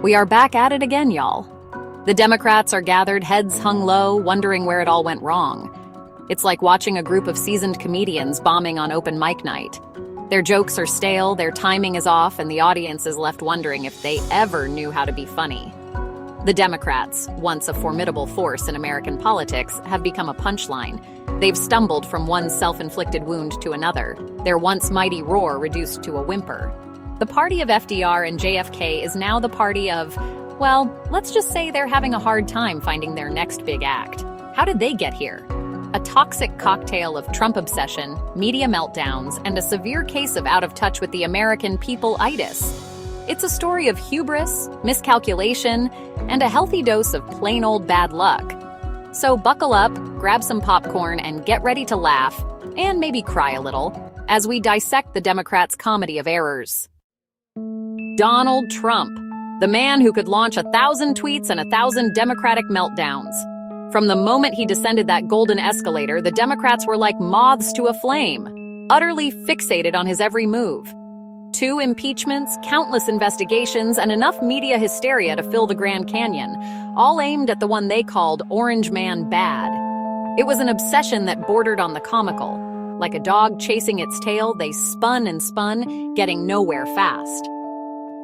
We are back at it again, y'all. The Democrats are gathered, heads hung low, wondering where it all went wrong. It's like watching a group of seasoned comedians bombing on open mic night. Their jokes are stale, their timing is off, and the audience is left wondering if they ever knew how to be funny. The Democrats, once a formidable force in American politics, have become a punchline. They've stumbled from one self-inflicted wound to another, their once mighty roar reduced to a whimper. The party of FDR and JFK is now the party of, well, let's just say they're having a hard time finding their next big act. How did they get here? A toxic cocktail of Trump obsession, media meltdowns, and a severe case of out of touch with the American people-itis. It's a story of hubris, miscalculation, and a healthy dose of plain old bad luck. So buckle up, grab some popcorn, and get ready to laugh, and maybe cry a little, as we dissect the Democrats' comedy of errors. Donald Trump, the man who could launch 1,000 tweets and 1,000 Democratic meltdowns. From the moment he descended that golden escalator, the Democrats were like moths to a flame, utterly fixated on his every move. 2 impeachments, countless investigations, and enough media hysteria to fill the Grand Canyon, all aimed at the one they called Orange Man Bad. It was an obsession that bordered on the comical. Like a dog chasing its tail, they spun and spun, getting nowhere fast.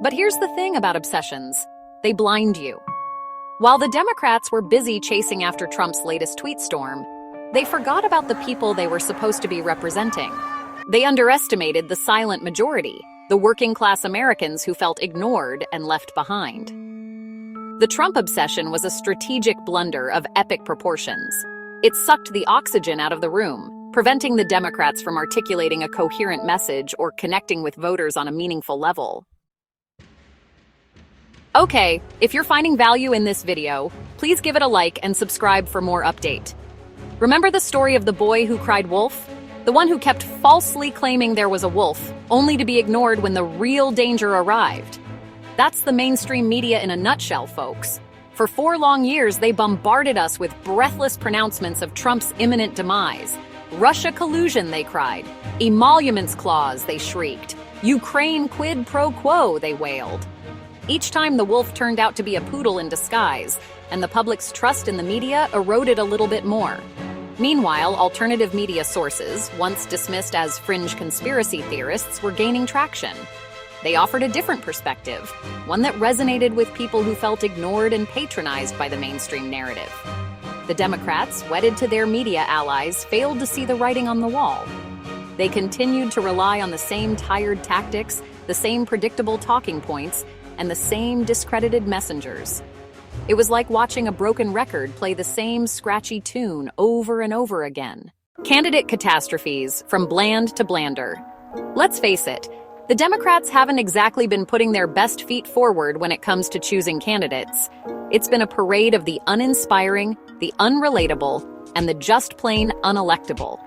But here's the thing about obsessions. They blind you. While the Democrats were busy chasing after Trump's latest tweet storm, they forgot about the people they were supposed to be representing. They underestimated the silent majority, the working-class Americans who felt ignored and left behind. The Trump obsession was a strategic blunder of epic proportions. It sucked the oxygen out of the room, preventing the Democrats from articulating a coherent message or connecting with voters on a meaningful level. Okay, if you're finding value in this video, please give it a like and subscribe for more update. Remember the story of the boy who cried wolf? The one who kept falsely claiming there was a wolf, only to be ignored when the real danger arrived. That's the mainstream media in a nutshell, folks. For 4 long years, they bombarded us with breathless pronouncements of Trump's imminent demise. Russia collusion, they cried. Emoluments clause, they shrieked. Ukraine quid pro quo, they wailed. Each time the wolf turned out to be a poodle in disguise, and the public's trust in the media eroded a little bit more. Meanwhile, alternative media sources, once dismissed as fringe conspiracy theorists, were gaining traction. They offered a different perspective, one that resonated with people who felt ignored and patronized by the mainstream narrative. The Democrats, wedded to their media allies, failed to see the writing on the wall. They continued to rely on the same tired tactics, the same predictable talking points, and the same discredited messengers. It was like watching a broken record play the same scratchy tune over and over again. Candidate catastrophes, from bland to blander. Let's face it, the Democrats haven't exactly been putting their best feet forward when it comes to choosing candidates. It's been a parade of the uninspiring, the unrelatable, and the just plain unelectable.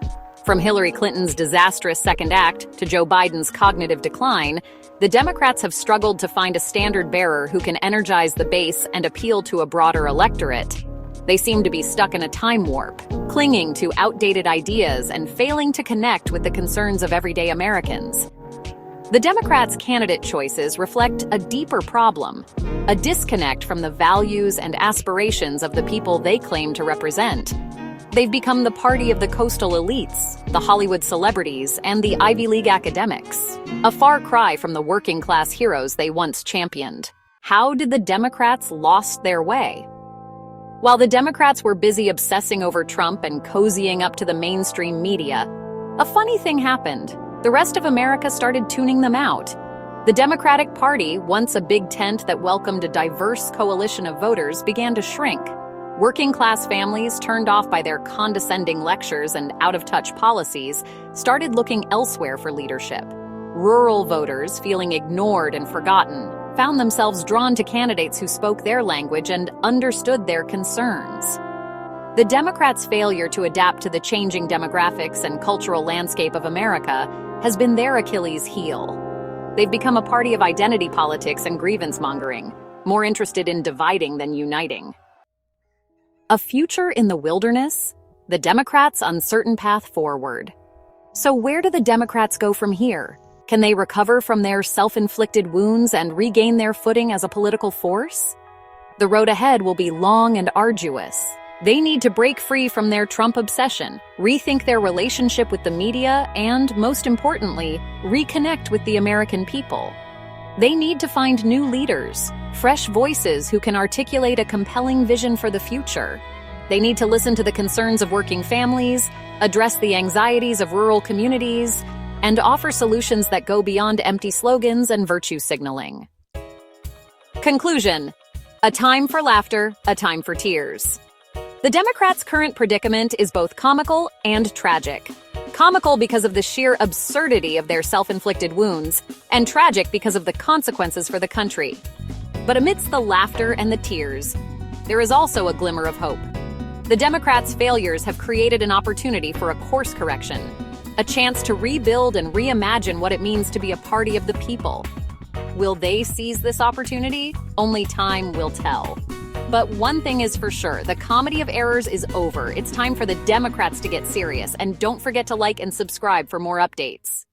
From Hillary Clinton's disastrous second act to Joe Biden's cognitive decline, the Democrats have struggled to find a standard bearer who can energize the base and appeal to a broader electorate. They seem to be stuck in a time warp, clinging to outdated ideas and failing to connect with the concerns of everyday Americans. The Democrats' candidate choices reflect a deeper problem, a disconnect from the values and aspirations of the people they claim to represent. They've become the party of the coastal elites, the Hollywood celebrities, and the Ivy League academics, a far cry from the working-class heroes they once championed. How did the Democrats lost their way? While the Democrats were busy obsessing over Trump and cozying up to the mainstream media, a funny thing happened. The rest of America started tuning them out. The Democratic Party, once a big tent that welcomed a diverse coalition of voters, began to shrink. Working-class families, turned off by their condescending lectures and out-of-touch policies, started looking elsewhere for leadership. Rural voters, feeling ignored and forgotten, found themselves drawn to candidates who spoke their language and understood their concerns. The Democrats' failure to adapt to the changing demographics and cultural landscape of America has been their Achilles heel. They've become a party of identity politics and grievance-mongering, more interested in dividing than uniting. A future in the wilderness? The Democrats' uncertain path forward. So where do the Democrats go from here? Can they recover from their self-inflicted wounds and regain their footing as a political force? The road ahead will be long and arduous. They need to break free from their Trump obsession, rethink their relationship with the media, and, most importantly, reconnect with the American people. They need to find new leaders, fresh voices who can articulate a compelling vision for the future. They need to listen to the concerns of working families, address the anxieties of rural communities, and offer solutions that go beyond empty slogans and virtue signaling. Conclusion: a time for laughter, a time for tears. The Democrats' current predicament is both comical and tragic. Comical because of the sheer absurdity of their self-inflicted wounds, and tragic because of the consequences for the country. But amidst the laughter and the tears, there is also a glimmer of hope. The Democrats' failures have created an opportunity for a course correction, a chance to rebuild and reimagine what it means to be a party of the people. Will they seize this opportunity? Only time will tell. But one thing is for sure, the comedy of errors is over. It's time for the Democrats to get serious, and don't forget to like and subscribe for more updates.